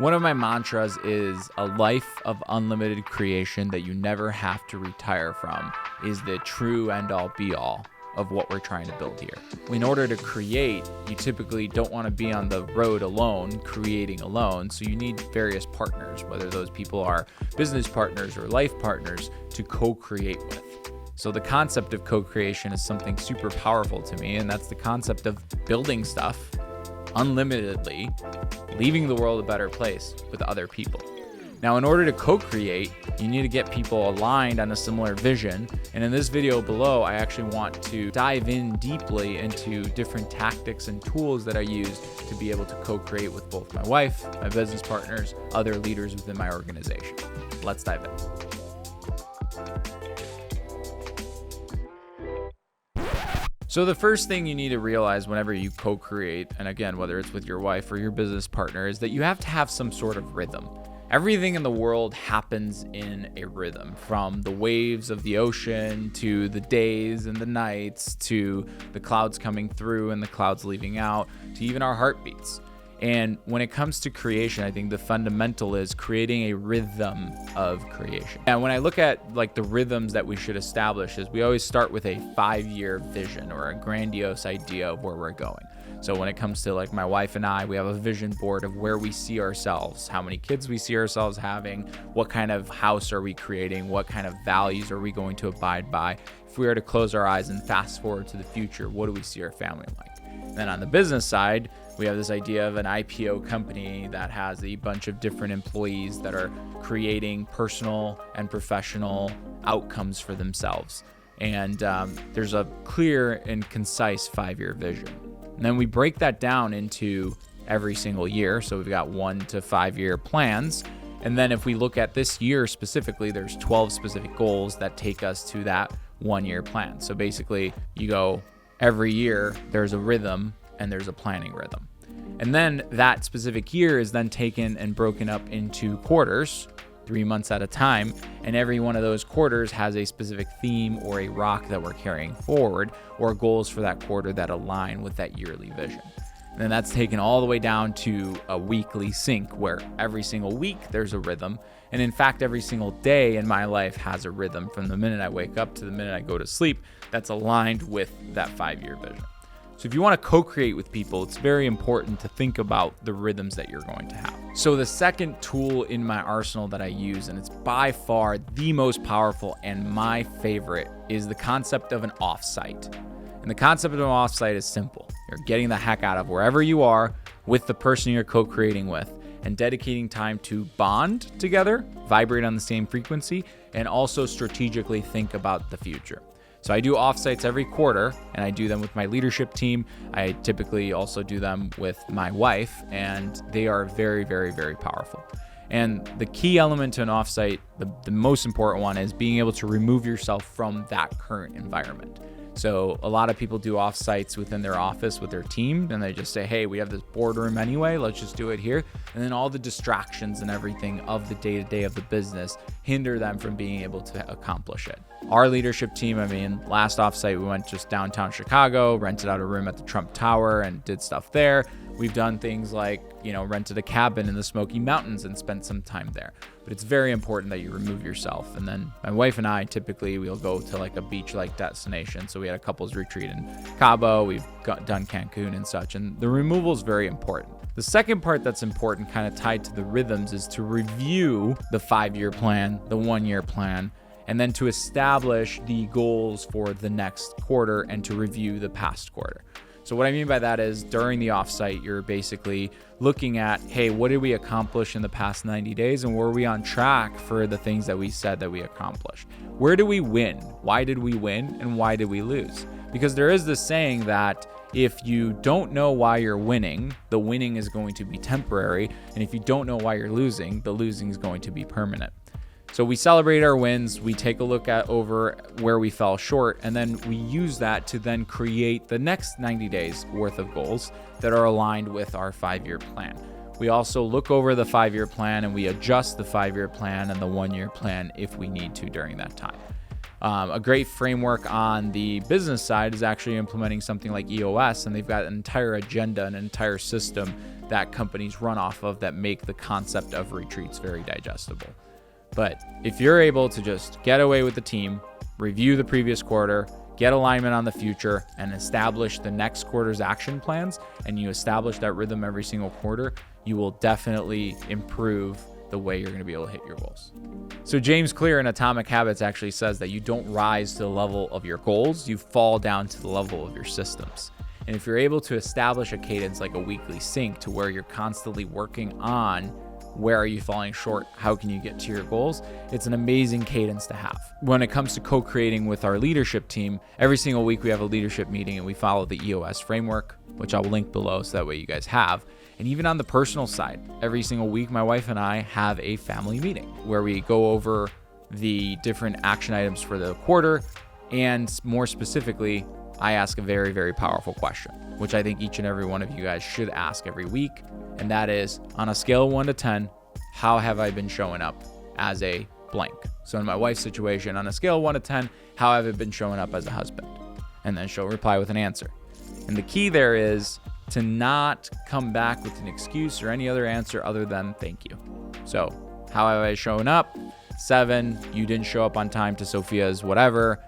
One of my mantras is a life of unlimited creation that you never have to retire from is the true end all be all of what we're trying to build here. In order to create, you typically don't want to be on the road alone, creating alone. So you need various partners, whether those people are business partners or life partners to co-create with. So the concept of co-creation is something super powerful to me, and that's the concept of building stuff unlimitedly, leaving the world a better place with other people. Now, in order to co-create, you need to get people aligned on a similar vision. And in this video below, I actually want to dive in deeply into different tactics and tools that I use to be able to co-create with both my wife, my business partners, other leaders within my organization. Let's dive in. So the first thing you need to realize whenever you co-create, and again, whether it's with your wife or your business partner, is that you have to have some sort of rhythm. Everything in the world happens in a rhythm, from the waves of the ocean to the days and the nights to the clouds coming through and the clouds leaving out to even our heartbeats. And when it comes to creation, I think the fundamental is creating a rhythm of creation. And when I look at like the rhythms that we should establish is we always start with a 5-year vision or a grandiose idea of where we're going. So when it comes to like my wife and I, we have a vision board of where we see ourselves, how many kids we see ourselves having, what kind of house are we creating, what kind of values are we going to abide by. If we were to close our eyes and fast forward to the future, what do we see our family like? Then on the business side, we have this idea of an IPO company that has a bunch of different employees that are creating personal and professional outcomes for themselves. And there's a clear and concise 5-year vision. And then we break that down into every single year. So we've got 1 to 5 year plans. And then if we look at this year specifically, there's 12 specific goals that take us to that 1-year plan. So basically you go every year, there's a rhythm and there's a planning rhythm. And then that specific year is then taken and broken up into quarters, 3 months at a time. And every one of those quarters has a specific theme or a rock that we're carrying forward or goals for that quarter that align with that yearly vision. And then that's taken all the way down to a weekly sync where every single week there's a rhythm. And in fact, every single day in my life has a rhythm from the minute I wake up to the minute I go to sleep that's aligned with that 5-year vision. So if you want to co-create with people, it's very important to think about the rhythms that you're going to have. So the second tool in my arsenal that I use, and it's by far the most powerful and my favorite, is the concept of an offsite. And the concept of an offsite is simple. You're getting the heck out of wherever you are with the person you're co-creating with and dedicating time to bond together, vibrate on the same frequency, and also strategically think about the future. So I do offsites every quarter, and I do them with my leadership team. I typically also do them with my wife, and they are very, very, very powerful. And the key element to an offsite, the most important one, is being able to remove yourself from that current environment. So a lot of people do offsites within their office with their team, and they just say, hey, we have this boardroom anyway, let's just do it here. And then all the distractions and everything of the day-to-day of the business hinder them from being able to accomplish it. Our leadership team, last offsite, we went just downtown Chicago, rented out a room at the Trump Tower and did stuff there. We've done things like, rented a cabin in the Smoky Mountains and spent some time there. But it's very important that you remove yourself. And then my wife and I, typically we'll go to like a beach-like destination. So we had a couples retreat in Cabo, we've done Cancun and such. And the removal is very important. The second part that's important, kind of tied to the rhythms, is to review the 5-year plan, the 1-year plan, and then to establish the goals for the next quarter and to review the past quarter. So what I mean by that is during the offsite, you're basically looking at, hey, what did we accomplish in the past 90 days? And were we on track for the things that we said that we accomplished? Where do we win? Why did we win? And why did we lose? Because there is this saying that if you don't know why you're winning, the winning is going to be temporary. And if you don't know why you're losing, the losing is going to be permanent. So we celebrate our wins, we take a look at over where we fell short, and then we use that to then create the next 90 days worth of goals that are aligned with our 5-year plan. We also look over the 5-year plan and we adjust the 5-year plan and the 1-year plan if we need to during that time. A great framework on the business side is actually implementing something like EOS, and they've got an entire agenda, an entire system that companies run off of that make the concept of retreats very digestible. But if you're able to just get away with the team, review the previous quarter, get alignment on the future, and establish the next quarter's action plans, and you establish that rhythm every single quarter, you will definitely improve the way you're going to be able to hit your goals. So James Clear in Atomic Habits actually says that you don't rise to the level of your goals, you fall down to the level of your systems. And if you're able to establish a cadence like a weekly sync to where you're constantly working on where are you falling short, how can you get to your goals, it's an amazing cadence to have. When it comes to co-creating with our leadership team, every single week we have a leadership meeting and we follow the EOS framework, which I'll link below so that way you guys have. And even on the personal side, every single week my wife and I have a family meeting where we go over the different action items for the quarter, and more specifically, I ask a very, very powerful question, which I think each and every one of you guys should ask every week. And that is, on a scale of 1 to 10, how have I been showing up as a blank? So in my wife's situation, on a scale of 1 to 10, how have I been showing up as a husband? And then she'll reply with an answer. And the key there is to not come back with an excuse or any other answer other than thank you. So how have I shown up? 7, you didn't show up on time to Sophia's whatever.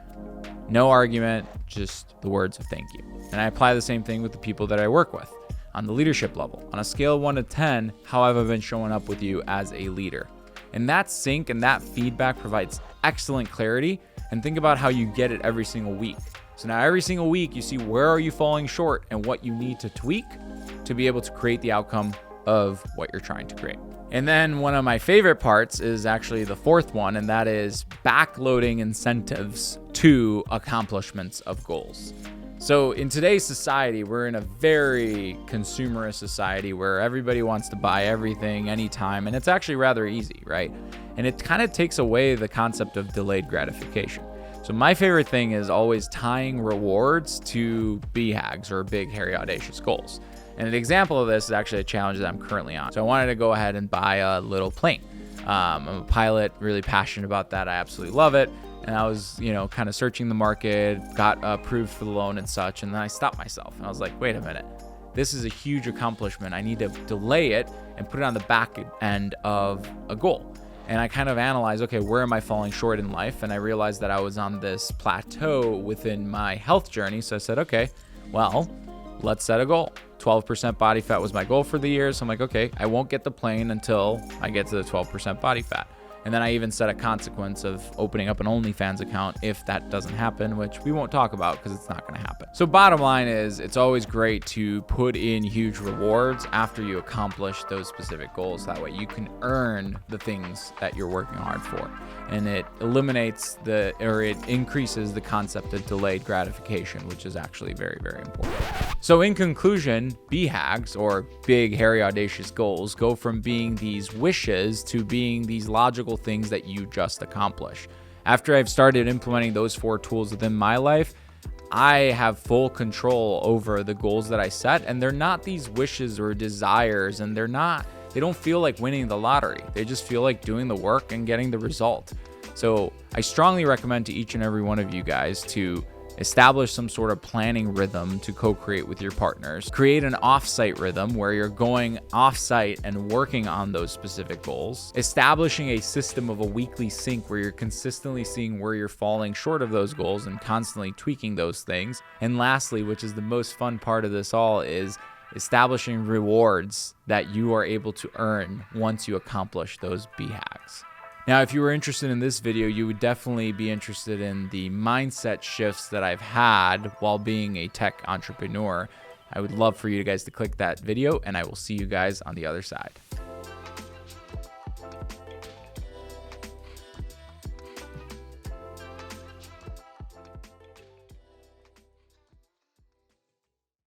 No argument, just the words of thank you. And I apply the same thing with the people that I work with on the leadership level. On a scale of 1 to 10, how have I been showing up with you as a leader? And that sync and that feedback provides excellent clarity. And think about how you get it every single week. So now every single week you see where are you falling short and what you need to tweak to be able to create the outcome of what you're trying to create. And then one of my favorite parts is actually the 4th one, and that is backloading incentives to accomplishments of goals. So in today's society, we're in a very consumerist society where everybody wants to buy everything anytime, and it's actually rather easy, right? And it kind of takes away the concept of delayed gratification. So my favorite thing is always tying rewards to BHAGs, or big, hairy, audacious goals. And an example of this is actually a challenge that I'm currently on. So I wanted to go ahead and buy a little plane. I'm a pilot, really passionate about that. I absolutely love it. And I was, kind of searching the market, got approved for the loan and such. And then I stopped myself and I was like, wait a minute, this is a huge accomplishment. I need to delay it and put it on the back end of a goal. And I kind of analyzed, okay, where am I falling short in life? And I realized that I was on this plateau within my health journey. So I said, okay, well, let's set a goal. 12% body fat was my goal for the year. So I'm like, okay, I won't get the plane until I get to the 12% body fat. And then I even set a consequence of opening up an OnlyFans account if that doesn't happen, which we won't talk about because it's not going to happen. So bottom line is, it's always great to put in huge rewards after you accomplish those specific goals. That way you can earn the things that you're working hard for. And it eliminates it increases the concept of delayed gratification, which is actually very, very important. So in conclusion, BHAGs, or big, hairy, audacious goals, go from being these wishes to being these logical things that you just accomplish. After I've started implementing those 4 tools within my life, I have full control over the goals that I set, and they're not these wishes or desires, and they don't feel like winning the lottery. They just feel like doing the work and getting the result. So I strongly recommend to each and every one of you guys to establish some sort of planning rhythm to co-create with your partners. Create an offsite rhythm where you're going offsite and working on those specific goals. Establishing a system of a weekly sync where you're consistently seeing where you're falling short of those goals and constantly tweaking those things. And lastly, which is the most fun part of this all, is establishing rewards that you are able to earn once you accomplish those BHAGs. Now, if you were interested in this video, you would definitely be interested in the mindset shifts that I've had while being a tech entrepreneur. I would love for you guys to click that video, and I will see you guys on the other side.